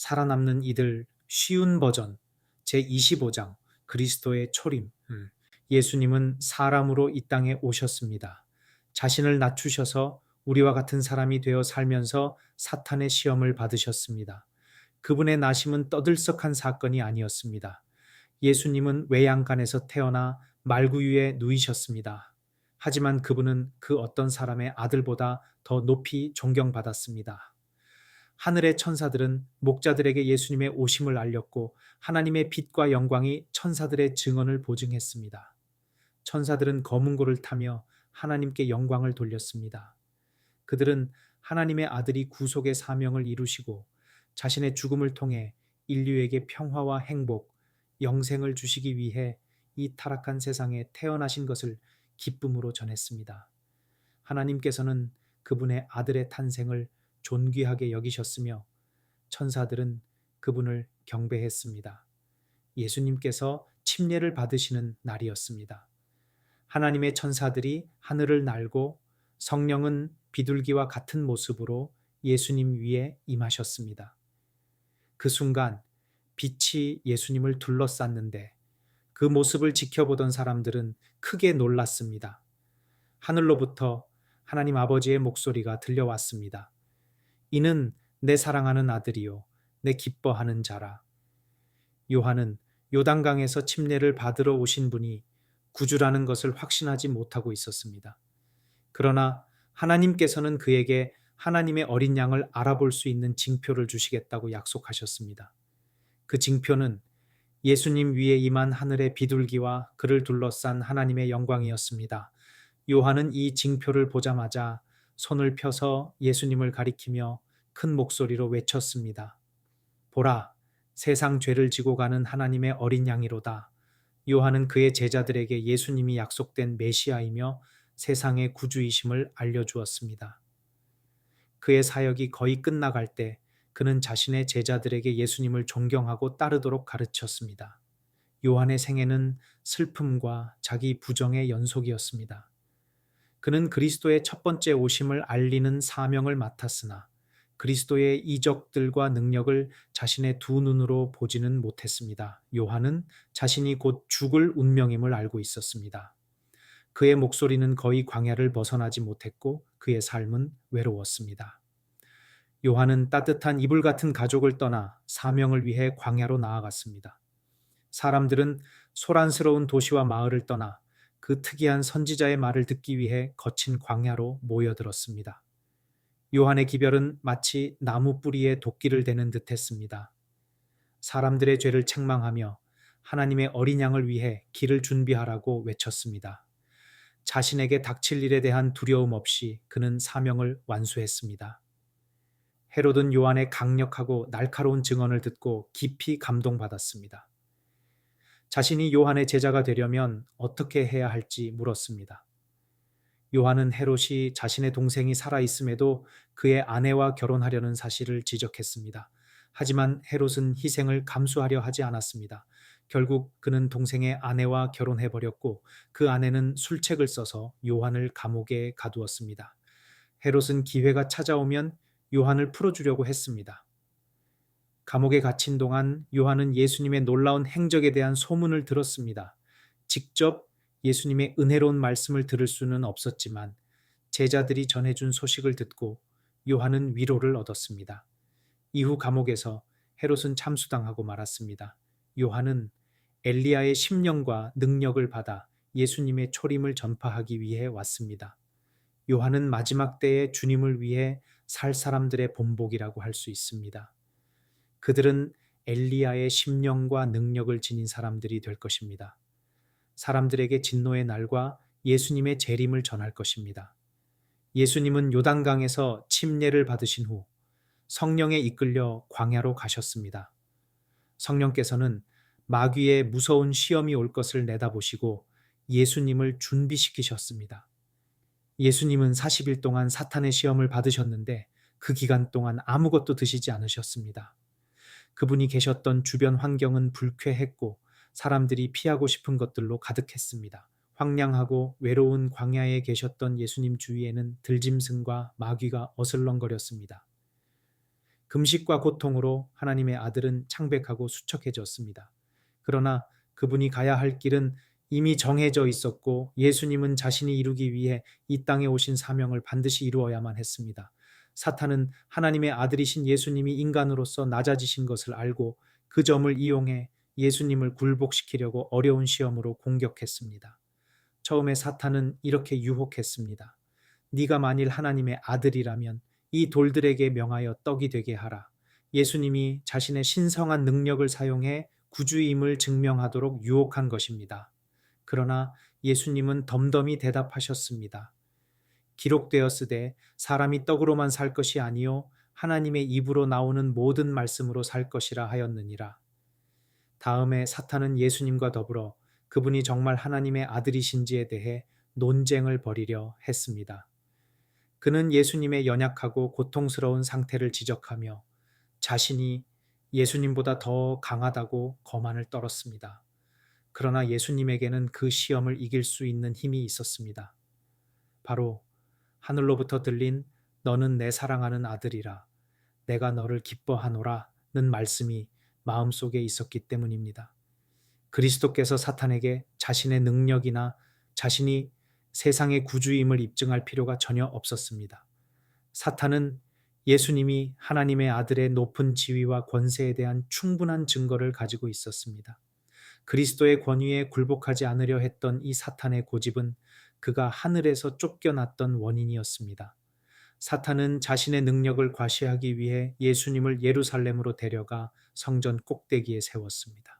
살아남는 이들 쉬운 버전 제25장 그리스도의 초림. 예수님은 사람으로 이 땅에 오셨습니다. 자신을 낮추셔서 우리와 같은 사람이 되어 살면서 사탄의 시험을 받으셨습니다. 그분의 나심은 떠들썩한 사건이 아니었습니다. 예수님은 외양간에서 태어나 말구 위에 누이셨습니다. 하지만 그분은 그 어떤 사람의 아들보다 더 높이 존경받았습니다. 하늘의 천사들은 목자들에게 예수님의 오심을 알렸고 하나님의 빛과 영광이 천사들의 증언을 보증했습니다. 천사들은 거문고를 타며 하나님께 영광을 돌렸습니다. 그들은 하나님의 아들이 구속의 사명을 이루시고 자신의 죽음을 통해 인류에게 평화와 행복, 영생을 주시기 위해 이 타락한 세상에 태어나신 것을 기쁨으로 전했습니다. 하나님께서는 그분의 아들의 탄생을 존귀하게 여기셨으며 천사들은 그분을 경배했습니다. 예수님께서 침례를 받으시는 날이었습니다. 하나님의 천사들이 하늘을 날고 성령은 비둘기와 같은 모습으로 예수님 위에 임하셨습니다. 그 순간 빛이 예수님을 둘러쌌는데 그 모습을 지켜보던 사람들은 크게 놀랐습니다. 하늘로부터 하나님 아버지의 목소리가 들려왔습니다. 이는 내 사랑하는 아들이요 내 기뻐하는 자라. 요한은 요단강에서 침례를 받으러 오신 분이 구주라는 것을 확신하지 못하고 있었습니다. 그러나 하나님께서는 그에게 하나님의 어린 양을 알아볼 수 있는 징표를 주시겠다고 약속하셨습니다. 그 징표는 예수님 위에 임한 하늘의 비둘기와 그를 둘러싼 하나님의 영광이었습니다. 요한은 이 징표를 보자마자 손을 펴서 예수님을 가리키며 큰 목소리로 외쳤습니다. 보라, 세상 죄를 지고 가는 하나님의 어린 양이로다. 요한은 그의 제자들에게 예수님이 약속된 메시아이며 세상의 구주이심을 알려주었습니다. 그의 사역이 거의 끝나갈 때 그는 자신의 제자들에게 예수님을 존경하고 따르도록 가르쳤습니다. 요한의 생애는 슬픔과 자기 부정의 연속이었습니다. 그는 그리스도의 첫 번째 오심을 알리는 사명을 맡았으나 그리스도의 이적들과 능력을 자신의 두 눈으로 보지는 못했습니다. 요한은 자신이 곧 죽을 운명임을 알고 있었습니다. 그의 목소리는 거의 광야를 벗어나지 못했고 그의 삶은 외로웠습니다. 요한은 따뜻한 이불 같은 가족을 떠나 사명을 위해 광야로 나아갔습니다. 사람들은 소란스러운 도시와 마을을 떠나 그 특이한 선지자의 말을 듣기 위해 거친 광야로 모여들었습니다. 요한의 기별은 마치 나무 뿌리에 도끼를 대는 듯했습니다. 사람들의 죄를 책망하며 하나님의 어린 양을 위해 길을 준비하라고 외쳤습니다. 자신에게 닥칠 일에 대한 두려움 없이 그는 사명을 완수했습니다. 헤롯은 요한의 강력하고 날카로운 증언을 듣고 깊이 감동받았습니다. 자신이 요한의 제자가 되려면 어떻게 해야 할지 물었습니다. 요한은 헤롯이 자신의 동생이 살아있음에도 그의 아내와 결혼하려는 사실을 지적했습니다. 하지만 헤롯은 희생을 감수하려 하지 않았습니다. 결국 그는 동생의 아내와 결혼해버렸고 그 아내는 술책을 써서 요한을 감옥에 가두었습니다. 헤롯은 기회가 찾아오면 요한을 풀어주려고 했습니다. 감옥에 갇힌 동안 요한은 예수님의 놀라운 행적에 대한 소문을 들었습니다. 직접 예수님의 은혜로운 말씀을 들을 수는 없었지만 제자들이 전해준 소식을 듣고 요한은 위로를 얻었습니다. 이후 감옥에서 헤롯은 참수당하고 말았습니다. 요한은 엘리야의 심령과 능력을 받아 예수님의 초림을 전파하기 위해 왔습니다. 요한은 마지막 때에 주님을 위해 살 사람들의 본보기라고 할 수 있습니다. 그들은 엘리야의 심령과 능력을 지닌 사람들이 될 것입니다. 사람들에게 진노의 날과 예수님의 재림을 전할 것입니다. 예수님은 요단강에서 침례를 받으신 후 성령에 이끌려 광야로 가셨습니다. 성령께서는 마귀의 무서운 시험이 올 것을 내다보시고 예수님을 준비시키셨습니다. 예수님은 40일 동안 사탄의 시험을 받으셨는데 그 기간 동안 아무것도 드시지 않으셨습니다. 그분이 계셨던 주변 환경은 불쾌했고 사람들이 피하고 싶은 것들로 가득했습니다. 황량하고 외로운 광야에 계셨던 예수님 주위에는 들짐승과 마귀가 어슬렁거렸습니다. 금식과 고통으로 하나님의 아들은 창백하고 수척해졌습니다. 그러나 그분이 가야 할 길은 이미 정해져 있었고 예수님은 자신이 이루기 위해 이 땅에 오신 사명을 반드시 이루어야만 했습니다. 사탄은 하나님의 아들이신 예수님이 인간으로서 낮아지신 것을 알고 그 점을 이용해 예수님을 굴복시키려고 어려운 시험으로 공격했습니다. 처음에 사탄은 이렇게 유혹했습니다. 네가 만일 하나님의 아들이라면 이 돌들에게 명하여 떡이 되게 하라. 예수님이 자신의 신성한 능력을 사용해 구주임을 증명하도록 유혹한 것입니다. 그러나 예수님은 덤덤히 대답하셨습니다. 기록되었으되 사람이 떡으로만 살 것이 아니요 하나님의 입으로 나오는 모든 말씀으로 살 것이라 하였느니라. 다음에 사탄은 예수님과 더불어 그분이 정말 하나님의 아들이신지에 대해 논쟁을 벌이려 했습니다. 그는 예수님의 연약하고 고통스러운 상태를 지적하며 자신이 예수님보다 더 강하다고 거만을 떨었습니다. 그러나 예수님에게는 그 시험을 이길 수 있는 힘이 있었습니다. 바로 하늘로부터 들린 너는 내 사랑하는 아들이라 내가 너를 기뻐하노라는 말씀이 마음속에 있었기 때문입니다. 그리스도께서 사탄에게 자신의 능력이나 자신이 세상의 구주임을 입증할 필요가 전혀 없었습니다. 사탄은 예수님이 하나님의 아들의 높은 지위와 권세에 대한 충분한 증거를 가지고 있었습니다. 그리스도의 권위에 굴복하지 않으려 했던 이 사탄의 고집은 그가 하늘에서 쫓겨났던 원인이었습니다. 사탄은 자신의 능력을 과시하기 위해 예수님을 예루살렘으로 데려가 성전 꼭대기에 세웠습니다.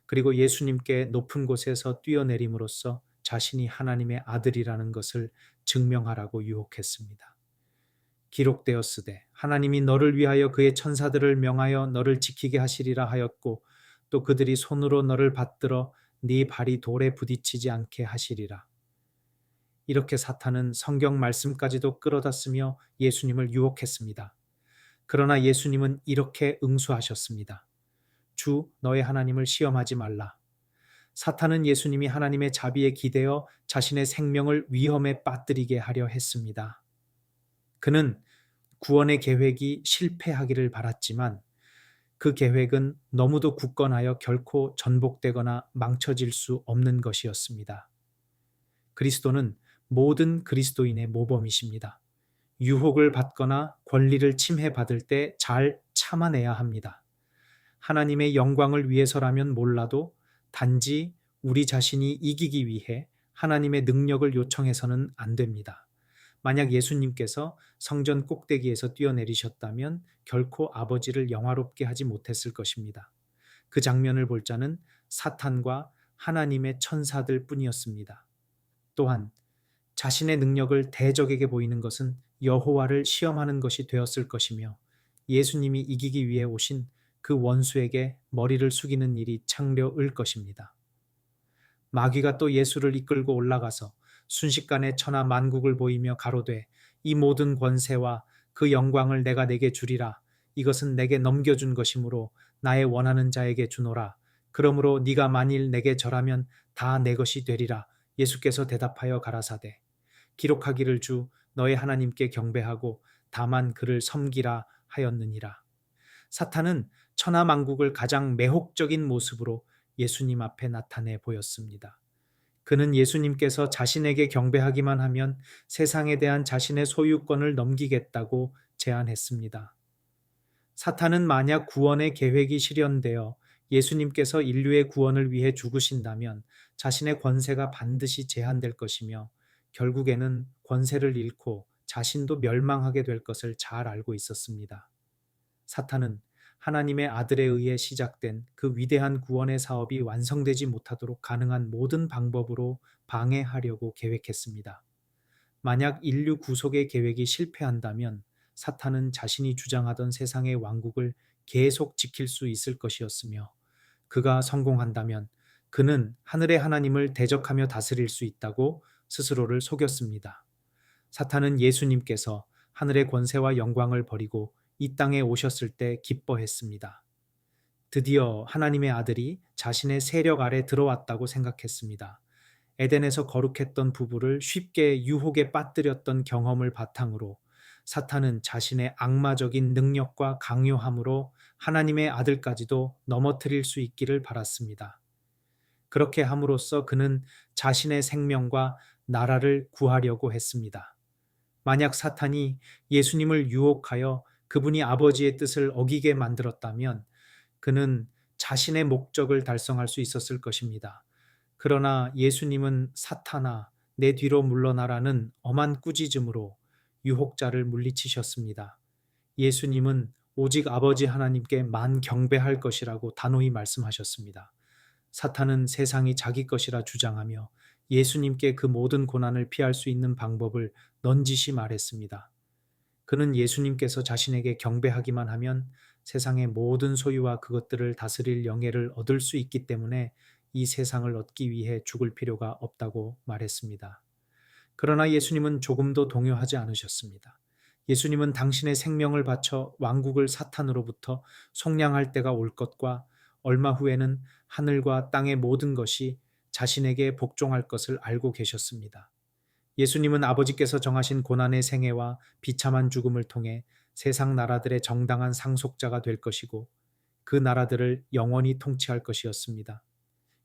그리고 예수님께 높은 곳에서 뛰어내림으로써 자신이 하나님의 아들이라는 것을 증명하라고 유혹했습니다. 기록되었으되 하나님이 너를 위하여 그의 천사들을 명하여 너를 지키게 하시리라 하였고 또 그들이 손으로 너를 받들어 네 발이 돌에 부딪히지 않게 하시리라. 이렇게 사탄은 성경 말씀까지도 끌어다 쓰며 예수님을 유혹했습니다. 그러나 예수님은 이렇게 응수하셨습니다. 주 너의 하나님을 시험하지 말라. 사탄은 예수님이 하나님의 자비에 기대어 자신의 생명을 위험에 빠뜨리게 하려 했습니다. 그는 구원의 계획이 실패하기를 바랐지만 그 계획은 너무도 굳건하여 결코 전복되거나 망쳐질 수 없는 것이었습니다. 그리스도는 모든 그리스도인의 모범이십니다. 유혹을 받거나 권리를 침해받을 때 잘 참아내야 합니다. 하나님의 영광을 위해서라면 몰라도 단지 우리 자신이 이기기 위해 하나님의 능력을 요청해서는 안 됩니다. 만약 예수님께서 성전 꼭대기에서 뛰어내리셨다면 결코 아버지를 영화롭게 하지 못했을 것입니다. 그 장면을 볼 자는 사탄과 하나님의 천사들 뿐이었습니다. 또한 자신의 능력을 대적에게 보이는 것은 여호와를 시험하는 것이 되었을 것이며 예수님이 이기기 위해 오신 그 원수에게 머리를 숙이는 일이 창려을 것입니다. 마귀가 또 예수를 이끌고 올라가서 순식간에 천하 만국을 보이며 가로되 이 모든 권세와 그 영광을 내가 네게 주리라. 이것은 내게 넘겨준 것이므로 나의 원하는 자에게 주노라. 그러므로 네가 만일 내게 절하면 다 내 것이 되리라. 예수께서 대답하여 가라사대 기록하기를 주 너의 하나님께 경배하고 다만 그를 섬기라 하였느니라. 사탄은 천하 만국을 가장 매혹적인 모습으로 예수님 앞에 나타내 보였습니다. 그는 예수님께서 자신에게 경배하기만 하면 세상에 대한 자신의 소유권을 넘기겠다고 제안했습니다. 사탄은 만약 구원의 계획이 실현되어 예수님께서 인류의 구원을 위해 죽으신다면 자신의 권세가 반드시 제한될 것이며 결국에는 권세를 잃고 자신도 멸망하게 될 것을 잘 알고 있었습니다. 사탄은 하나님의 아들에 의해 시작된 그 위대한 구원의 사업이 완성되지 못하도록 가능한 모든 방법으로 방해하려고 계획했습니다. 만약 인류 구속의 계획이 실패한다면 사탄은 자신이 주장하던 세상의 왕국을 계속 지킬 수 있을 것이었으며 그가 성공한다면 그는 하늘의 하나님을 대적하며 다스릴 수 있다고 스스로를 속였습니다. 사탄은 예수님께서 하늘의 권세와 영광을 버리고 이 땅에 오셨을 때 기뻐했습니다. 드디어 하나님의 아들이 자신의 세력 아래 들어왔다고 생각했습니다. 에덴에서 거룩했던 부부를 쉽게 유혹에 빠뜨렸던 경험을 바탕으로 사탄은 자신의 악마적인 능력과 강요함으로 하나님의 아들까지도 넘어뜨릴 수 있기를 바랐습니다. 그렇게 함으로써 그는 자신의 생명과 나라를 구하려고 했습니다. 만약 사탄이 예수님을 유혹하여 그분이 아버지의 뜻을 어기게 만들었다면 그는 자신의 목적을 달성할 수 있었을 것입니다. 그러나 예수님은 사탄아, 내 뒤로 물러나라는 엄한 꾸짖음으로 유혹자를 물리치셨습니다. 예수님은 오직 아버지 하나님께만 경배할 것이라고 단호히 말씀하셨습니다. 사탄은 세상이 자기 것이라 주장하며 예수님께 그 모든 고난을 피할 수 있는 방법을 넌지시 말했습니다. 그는 예수님께서 자신에게 경배하기만 하면 세상의 모든 소유와 그것들을 다스릴 영예를 얻을 수 있기 때문에 이 세상을 얻기 위해 죽을 필요가 없다고 말했습니다. 그러나 예수님은 조금도 동요하지 않으셨습니다. 예수님은 당신의 생명을 바쳐 왕국을 사탄으로부터 속량할 때가 올 것과 얼마 후에는 하늘과 땅의 모든 것이 자신에게 복종할 것을 알고 계셨습니다. 예수님은 아버지께서 정하신 고난의 생애와 비참한 죽음을 통해 세상 나라들의 정당한 상속자가 될 것이고 그 나라들을 영원히 통치할 것이었습니다.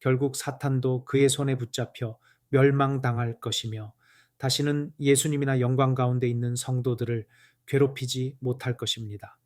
결국 사탄도 그의 손에 붙잡혀 멸망당할 것이며 다시는 예수님이나 영광 가운데 있는 성도들을 괴롭히지 못할 것입니다.